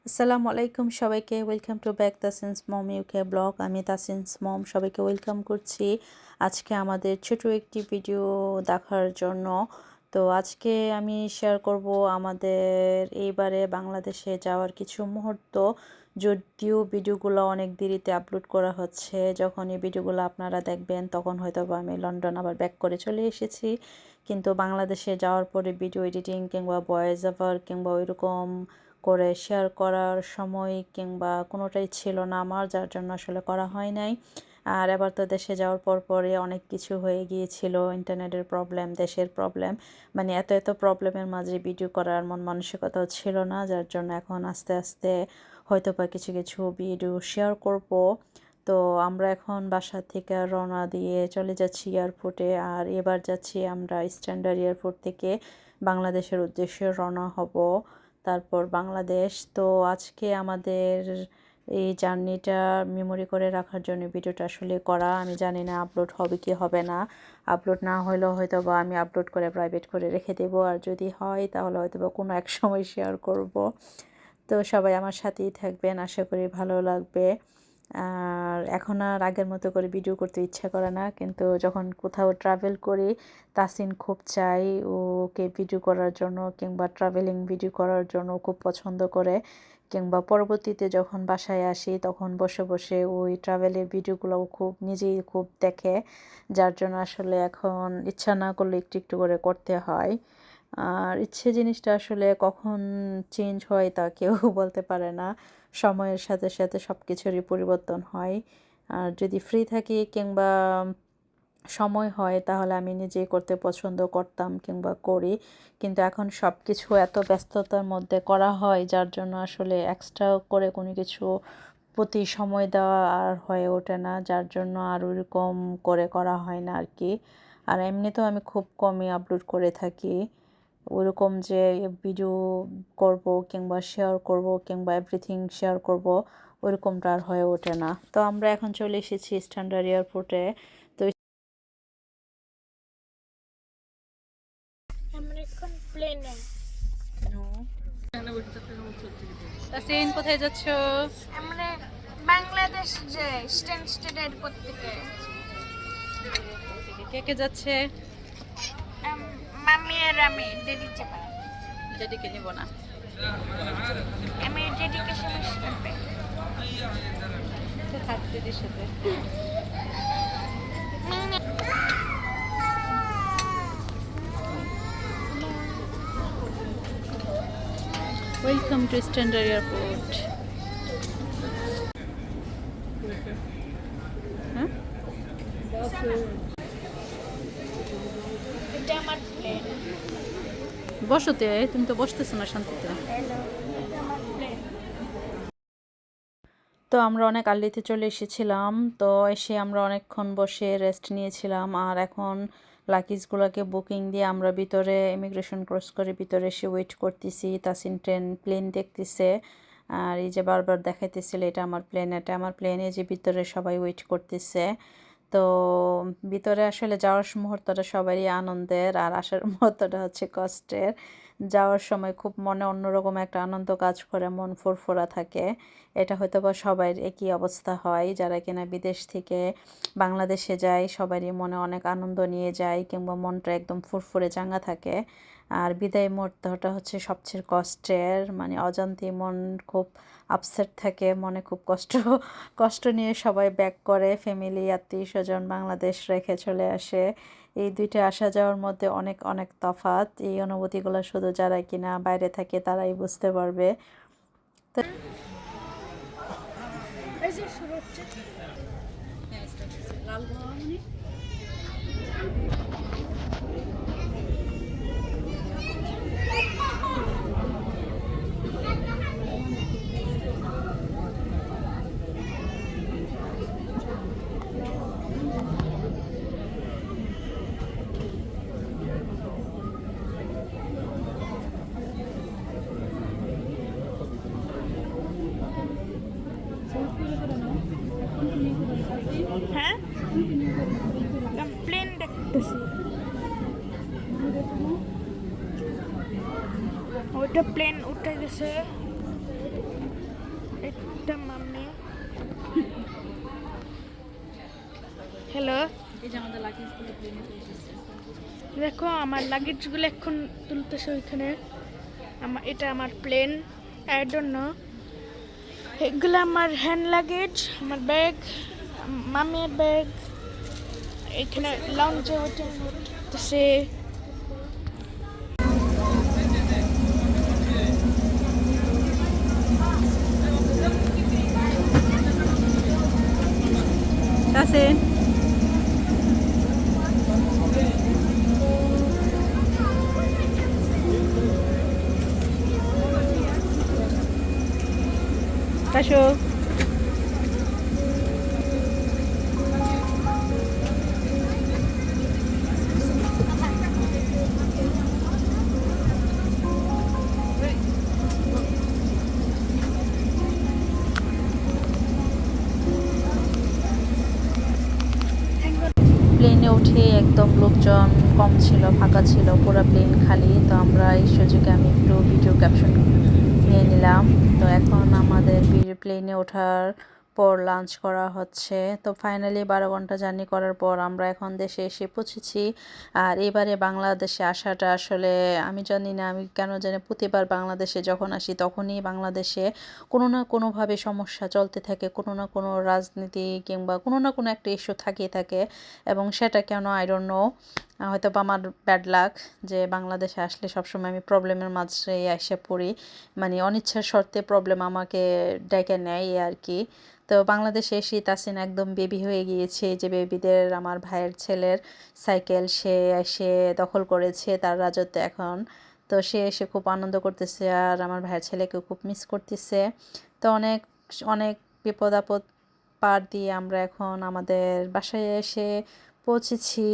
আসসালামু আলাইকুম সবাইকে welcome to back Tasin's mom UK blog. আমি তাসিনস মম সবাইকে ওয়েলকাম করছি আজকে আমাদের ছোট একটি ভিডিও দেখার জন্য। তো আজকে আমি শেয়ার করব আমাদের এইবারে বাংলাদেশে যাওয়ার কিছু মুহূর্ত। যদিও ভিডিওগুলো অনেক দেরিতে আপলোড করা হচ্ছে, যখন এই ভিডিওগুলো আপনারা দেখবেন তখন হয়তো আমি লন্ডন আবার ব্যাক করে চলে এসেছি, কিন্তু বাংলাদেশে যাওয়ার পরে ভিডিও এডিটিং কিংবা ভয়েস ওভার কিংবা ওইরকম করে শেয়ার করার সময় কিংবা কোনোটাই ছিল না আমার, যার জন্য আসলে করা হয় নাই। আর এবার তো দেশে যাওয়ার পরে অনেক কিছু হয়ে গিয়েছিল, ইন্টারনেটের প্রবলেম, দেশের প্রবলেম, মানে এত প্রবলেমের মাঝে ভিডিও করার মন মানসিকতাও ছিল না, যার জন্য এখন আস্তে আস্তে হয়তো বা কিছু কিছু ভিডিও শেয়ার করব। তো আমরা এখন বাসা থেকে রওনা দিয়ে চলে যাচ্ছি এয়ারপোর্টে, আর এবার যাচ্ছি আমরা স্ট্যান্ডার্ড এয়ারপোর্ট থেকে বাংলাদেশের উদ্দেশ্যে রওনা হব, তারপর বাংলাদেশ। তো আজকে আমাদের এই জার্নিটা মেমোরি করে রাখার জন্য ভিডিওটা আসলে করা। আমি জানি না আপলোড হবে কি হবে না, আপলোড না হলেও হয়তো বা আমি আপলোড করে প্রাইভেট করে রেখে দেবো, আর যদি হয় তাহলে হয়তো বা কোনো এক সময় শেয়ার করব। তো সবাই আমার সাথেই থাকবেন, আশা করি ভালো লাগবে। আর এখন আর আগের মতো করে ভিডিও করতে ইচ্ছা করে না, কিন্তু যখন কোথাও ট্রাভেল করি তাসিন খুব চাই ওকে ভিডিও করার জন্য কিংবা ট্রাভেলিং ভিডিও করার জন্য, খুব পছন্দ করে। কিংবা পরবর্তীতে যখন বাসায় আসি তখন বসে বসে ওই ট্রাভেলের ভিডিওগুলো খুব নিজেই খুব দেখে, যার জন্য আসলে এখন ইচ্ছা না করলে একটু একটু করে করতে হয়। আর ইচ্ছে জিনিসটা আসলে কখন চেঞ্জ হয় তা কেউ বলতে পারে না, সময়ের সাথে সাথে সব কিছুরই পরিবর্তন হয়। আর যদি ফ্রি থাকি কিংবা সময় হয় তাহলে আমি নিজেই করতে পছন্দ করতাম কিংবা করি, কিন্তু এখন সব কিছু এত ব্যস্ততার মধ্যে করা হয়, যার জন্য আসলে এক্সট্রা করে কোনো কিছু প্রতি সময় দেওয়া আর হয়ে ওঠে না, যার জন্য আর ওরকম করে করা হয় না আর কি। আর এমনিতেও আমি খুব কমই আপলোড করে থাকি, ওরকম যে ভিডিও করব কিংবা শেয়ার করব কিংবা এভরিথিং শেয়ার করব ওইরকমটা আর হয়ে ওঠে না। তো আমরা এখন চলে এসেছি স্ট্যান্ডার্ড এয়ারপোর্টে। তো আমরা এখন প্লেনে। তাসিন কোথায় যাচ্ছ? আমরা বাংলাদেশ যে স্ট্যান্ড এয়ারপোর্ট থেকে। কে কে যাচ্ছে? মাম্মি আর আমি ডেডি যাবো। ডেডিকে নিব না, আমি ডেডিকে শেষ করবে। থাক ডেডির সাথে। Welcome to standard airport. হ্যাঁ, এটা আমার প্লেন। বসতে তুমি তো বসতেছো না শান্তিতে। হ্যালো, এটা আমার প্লেন। তো আমরা অনেক আর্লিতে চলে এসেছিলাম, তো এসে আমরা অনেকক্ষণ বসে রেস্ট নিয়েছিলাম, আর এখন লাগেজগুলোকে বুকিং দিয়ে আমরা ভিতরে ইমিগ্রেশন ক্রস করে ভিতরে এসে ওয়েট করতেছি। তাসিন প্লেন দেখতেছে, আর এই যে বারবার দেখাইতেছিল এটা আমার প্লেন, এটা আমার প্লেনে, যে ভিতরে সবাই ওয়েট করতেছে। তো ভিতরে আসলে যাওয়ার মুহূর্তটা সবারই আনন্দের, আর আসার মুহূর্তটা হচ্ছে কষ্টের। যাওয়ার সময় খুব মনে অন্যরকম একটা আনন্দ কাজ করে, মন ফুরফুরা থাকে। এটা হয়তো বা সবার একই অবস্থা হয়, যারা কিনা বিদেশ থেকে বাংলাদেশে যায় সবারই মনে অনেক আনন্দ নিয়ে যায় কিংবা মনটা একদম ফুরফুরে চাঙ্গা থাকে। আর বিদায় মুহূর্তটা হচ্ছে সবচেয়ে কষ্টের, মানে অজান্তে মন খুব আপসেট থাকে, মনে খুব কষ্ট কষ্ট নিয়ে সবাই ব্যাক করে, ফ্যামিলি আত্মীয় স্বজন বাংলাদেশ রেখে চলে আসে। এই দুইটা আসা যাওয়ার মধ্যে অনেক অনেক তফাৎ, এই অনুভূতিগুলো শুধু যারা কিনা বাইরে থাকে তারাই বুঝতে পারবে। তো এই যে শুরু হচ্ছে। হ্যাঁ, প্লেন দেখতেছি। ওইটা প্লেন উঠে গেছে। এটা মাম্মি। হ্যালো, এই যে আমাদের লাগেজগুলো প্লেনে এসেছে। দেখো আমার লাগেজগুলো এখন তুলতেছে ওইখানে। এটা আমার প্লেন। I don't know. এগুলো আমার হ্যান্ড লাগেজ, আমার ব্যাগ, মামির ব্যাগ। এখানে লঞ্চে ওয়েটিং করতেছে। তাসিন, আসো। প্লেনে উঠে একদম লোকজন কম ছিল, ফাঁকা ছিল, পুরো প্লেন খালি। তো আমরা এই সুযোগে আমি একটু ভিডিও ক্যাপশন নিয়ে নিলাম। তো এখন আমাদের প্লেনে ওঠার পর লাঞ্চ করা হচ্ছে। তো ফাইনালি 12 ঘন্টা জার্নি করার পর আমরা এখন দেশে এসে পৌঁছেছি। আর এবারে বাংলাদেশে আসাটা আসলে আমি জানি না, আমি কেন জানি প্রতিবার বাংলাদেশে যখন আসি তখনই বাংলাদেশে কোনো না কোনোভাবে সমস্যা চলতে থাকে, কোনো না কোনো রাজনীতি কিংবা কোনো না কোনো একটা ইস্যু থাকেই থাকে। এবং সেটা কেন আই ডোন্ট নো, হয়তো বা আমার ব্যাড লাক যে বাংলাদেশে আসলে সবসময় আমি প্রবলেমের মাঝে এসে পড়ি, মানে অনিচ্ছার শর্তে প্রবলেম আমাকে ডেকে নেয় এই আর কি। তো বাংলাদেশে এসে তাসিন একদম বেবি হয়ে গিয়েছে। যে বেবিদের আমার ভাইয়ের ছেলের সাইকেল সে এসে দখল করেছে তার রাজত্ব এখন। তো সে এসে খুব আনন্দ করতেছে আর আমার ভাইয়ের ছেলেকেও খুব মিস করতেছে। তো অনেক অনেক বিপদ আপদ পার দিয়ে আমরা এখন আমাদের বাসায় এসে পৌঁছেছি।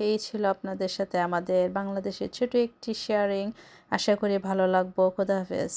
এই ছিল আপনাদের সাথে আমাদের বাংলাদেশের ছোট একটি শেয়ারিং। আশা করি ভালো লাগবো। খোদা হাফেজ।